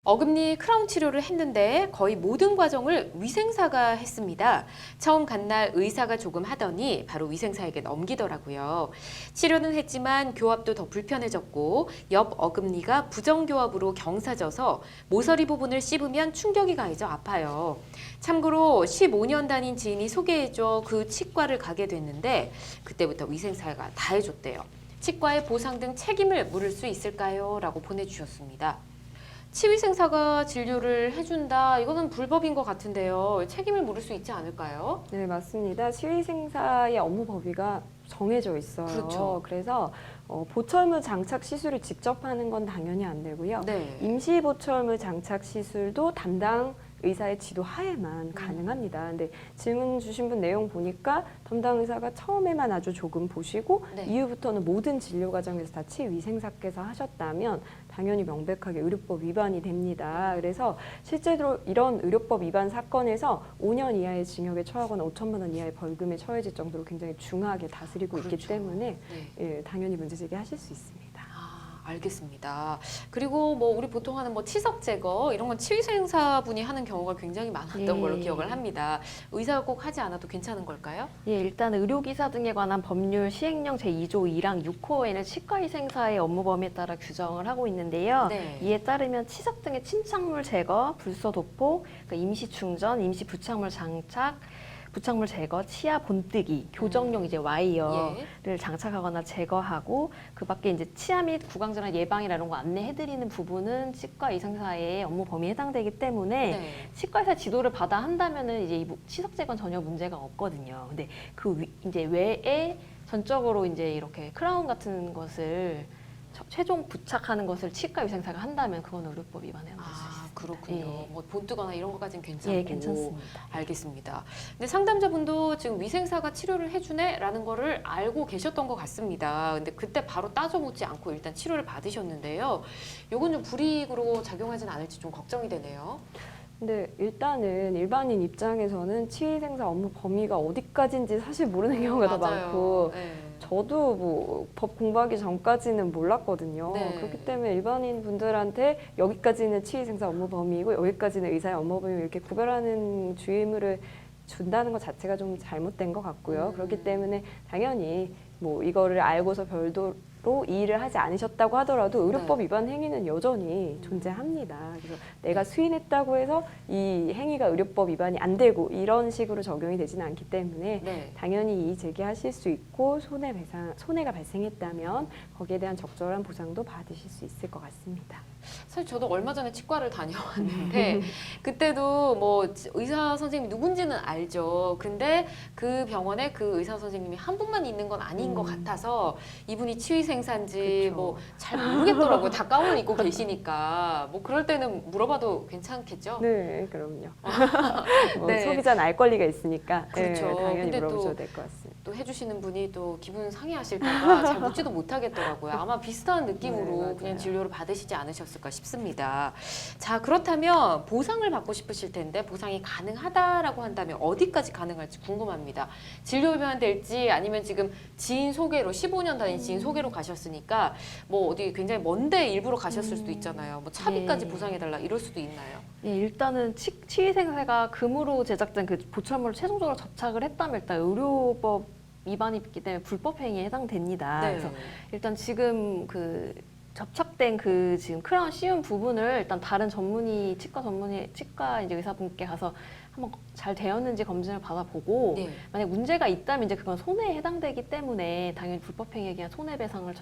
어금니 크라운 치료를 했는데 거의 모든 과정을 위생사가 했습니다. 처음 간 날 의사가 조금 하더니 바로 위생사에게 넘기더라고요. 치료는 했지만 교합도 더 불편해졌고 옆 어금니가 부정교합으로 경사져서 모서리 부분을 씹으면 충격이 가해져 아파요. 참고로 15년 다닌 지인이 소개해줘 그 치과를 가게 됐는데 그때부터 위생사가 다 해줬대요. 치과의 보상 등 책임을 물을 수 있을까요? 라고 보내주셨습니다. 치위생사가 진료를 해준다. 이거는 불법인 것 같은데요. 책임을 물을 수 있지 않을까요? 네, 맞습니다. 치위생사의 업무 범위가 정해져 있어요. 그렇죠. 그래서 보철물 장착 시술을 직접 하는 건 당연히 안 되고요. 네. 임시 보철물 장착 시술도 담당 의사의 지도 하에만 가능합니다. 근데 질문 주신 분 내용 보니까 담당 의사가 처음에만 아주 조금 보시고 네. 이후부터는 모든 진료 과정에서 다 치위생사께서 하셨다면 당연히 명백하게 의료법 위반이 됩니다. 그래서 실제로 이런 의료법 위반 사건에서 5년 이하의 징역에 처하거나 5천만 원 이하의 벌금에 처해질 정도로 굉장히 중하게 다스리고 있기 그렇죠. 때문에 네. 예, 당연히 문제 제기하실 수 있습니다. 알겠습니다. 그리고 뭐 우리 보통 하는 뭐 치석 제거 이런 건 치위생사분이 하는 경우가 굉장히 많았던 걸로 기억을 합니다. 의사가 꼭 하지 않아도 괜찮은 걸까요? 예, 일단 의료기사 등에 관한 법률 시행령 제2조 2랑 6호에는 치과위생사의 업무 범위에 따라 규정을 하고 있는데요. 네. 이에 따르면 치석 등의 침착물 제거, 불소 도포, 그러니까 임시 충전, 임시 부착물 장착, 부착물 제거, 치아 본뜨기, 교정용 이제 와이어를 장착하거나 제거하고 그 밖에 이제 치아 및 구강질환 예방이나 이런 거 안내해드리는 부분은 치과 위생사의 업무 범위에 해당되기 때문에 네. 치과의사 지도를 받아 한다면은 이제 이 치석 제거는 전혀 문제가 없거든요. 근데 그 이제 외에 전적으로 이제 이렇게 크라운 같은 것을 최종 부착하는 것을 치과 위생사가 한다면 그건 의료법 위반에 해당될 수 있습니다. 그렇군요. 예. 뭐 본뜨거나 이런 것까지는 괜찮고. 예, 괜찮습니다. 알겠습니다. 근데 상담자분도 지금 위생사가 치료를 해주네라는 거를 알고 계셨던 것 같습니다. 근데 그때 바로 따져묻지 않고 일단 치료를 받으셨는데요. 요건 좀 불이익으로 작용하진 않을지 좀 걱정이 되네요. 근데 일단은 일반인 입장에서는 치위생사 업무 범위가 어디까지인지 사실 모르는 경우가 더 맞아요. 많고 네. 저도 뭐 법 공부하기 전까지는 몰랐거든요. 네. 그렇기 때문에 일반인 분들한테 여기까지는 치위생사 업무 범위이고 여기까지는 의사의 업무 범위 이렇게 구별하는 주의의무를 준다는 것 자체가 좀 잘못된 것 같고요. 그렇기 때문에 당연히 뭐 이거를 알고서 별도로 이 일을 하지 않으셨다고 하더라도 의료법 네. 위반 행위는 여전히 존재합니다. 그래서 내가 수인했다고 해서 이 행위가 의료법 위반이 안 되고 이런 식으로 적용이 되지는 않기 때문에 네. 당연히 이의 제기하실 수 있고 손해가 발생했다면 거기에 대한 적절한 보상도 받으실 수 있을 것 같습니다. 사실 저도 얼마 전에 치과를 다녀왔는데 그때도 뭐 의사 선생님이 누군지는 알죠. 근데 그 병원에 그 의사 선생님이 한 분만 있는 건 아닌 것 같아서 이분이 치위생사인지 그쵸. 뭐 잘 모르겠더라고요. 다 가운을 입고 계시니까 뭐 그럴 때는 물어봐도 괜찮겠죠? 네, 그럼요. 뭐 네. 소비자는 알 권리가 있으니까 그렇죠. 네, 당연히 근데 물어보셔도 또 될 것 같습니다. 또 해주시는 분이 또 기분 상해하실까봐 잘 묻지도 못하겠더라고요. 아마 비슷한 네, 느낌으로 맞아요. 그냥 진료를 받으시지 않으셨을까 싶습니다. 자, 그렇다면 보상을 받고 싶으실 텐데 보상이 가능하다라고 한다면 어디까지 가능할지 궁금합니다. 진료 위반될지 아니면 지금 지인 소개로 15년 다닌 지인 소개로 가셨으니까 뭐 어디 굉장히 먼데 일부러 가셨을 수도 있잖아요. 뭐 차비까지 예. 보상해달라 이럴 수도 있나요? 예, 일단은 치위생사가 금으로 제작된 그 보철물을 최종적으로 접착을 했다면 일단 의료법 위반이 있기 때문에 불법 행위에 해당됩니다. 네. 그래서 일단 지금 그 접착된 그 지금 크라운 씌운 부분을 일단 다른 치과 이제 의사분께 가서 한번 잘 되었는지 검진을 받아보고 네. 만약 문제가 있다면 이제 그건 손해에 해당되기 때문에 당연히 불법 행위에 대한 손해배상을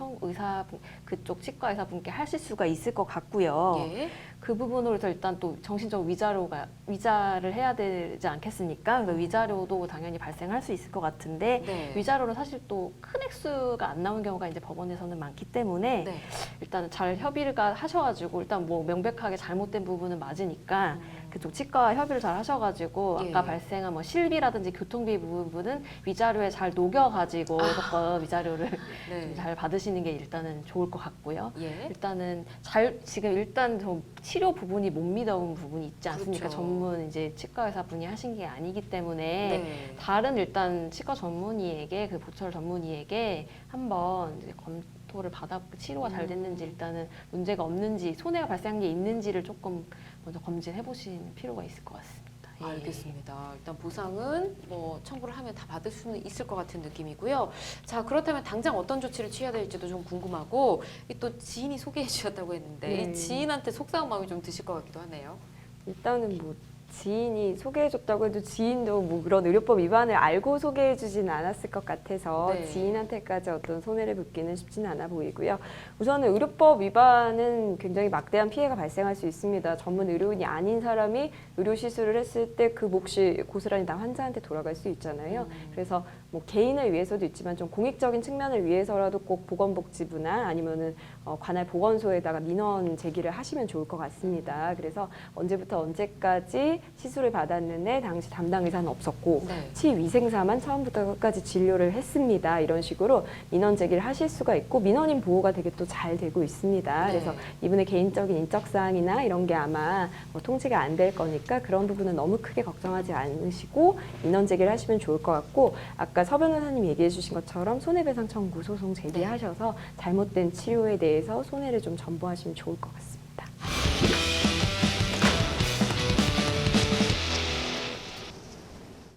그쪽 치과 의사분께 하실 수가 있을 것 같고요. 예. 그 부분으로서 일단 또 정신적 위자를 해야 되지 않겠습니까? 그래서 위자료도 당연히 발생할 수 있을 것 같은데 네. 위자료는 사실 또 큰 액수가 안 나오는 경우가 이제 법원에서는 많기 때문에 네. 일단 잘 협의를 하셔가지고 일단 뭐 명백하게 잘못된 부분은 맞으니까 그쪽 치과와 협의를 잘 하셔가지고 예. 아까 발생한 뭐 실비라든지 교통비 부분은 위자료에 잘 녹여가지고 조금 위자료를 네. 좀 잘 받으시는 게 일단은 좋을 것 같고요. 예. 일단은 지금 일단 저 치료 부분이 못 믿어온 부분이 있지 않습니까? 그렇죠. 전문 이제 치과 의사 분이 하신 게 아니기 때문에 네. 다른 일단 치과 전문의에게 그 보철 전문의에게 한번 이제 진료부터를 받아 치료가 잘 됐는지 일단은 문제가 없는지 손해가 발생한 게 있는지를 조금 먼저 검진해 보시는 필요가 있을 것 같습니다. 예. 알겠습니다. 일단 보상은 뭐 청구를 하면 다 받을 수는 있을 것 같은 느낌이고요. 자, 그렇다면 당장 어떤 조치를 취해야 될지도 좀 궁금하고 또 지인이 소개해 주셨다고 했는데 네. 이 지인한테 속상한 마음이 좀 드실 것 같기도 하네요. 일단은 뭐 지인이 소개해줬다고 해도 지인도 뭐 그런 의료법 위반을 알고 소개해주진 않았을 것 같아서 네. 지인한테까지 어떤 손해를 붓기는 쉽지는 않아 보이고요. 우선은 의료법 위반은 굉장히 막대한 피해가 발생할 수 있습니다. 전문 의료인이 아닌 사람이 의료 시술을 했을 때 그 몫이 고스란히 나 환자한테 돌아갈 수 있잖아요. 그래서 뭐 개인을 위해서도 있지만 좀 공익적인 측면을 위해서라도 꼭 보건복지부나 아니면은 관할 보건소에다가 민원 제기를 하시면 좋을 것 같습니다. 그래서 언제부터 언제까지 시술을 받았는데 당시 담당 의사는 없었고 네. 치위생사만 처음부터 끝까지 진료를 했습니다. 이런 식으로 민원 제기를 하실 수가 있고 민원인 보호가 되게 또 잘 되고 있습니다. 네. 그래서 이분의 개인적인 인적 사항이나 이런 게 아마 뭐 통치가 안 될 거니까 그런 부분은 너무 크게 걱정하지 않으시고 민원 제기를 하시면 좋을 것 같고 아까 서 변호사님 얘기해 주신 것처럼 손해배상 청구 소송 제기하셔서 잘못된 치료에 대해서 손해를 좀 전부하시면 좋을 것 같습니다.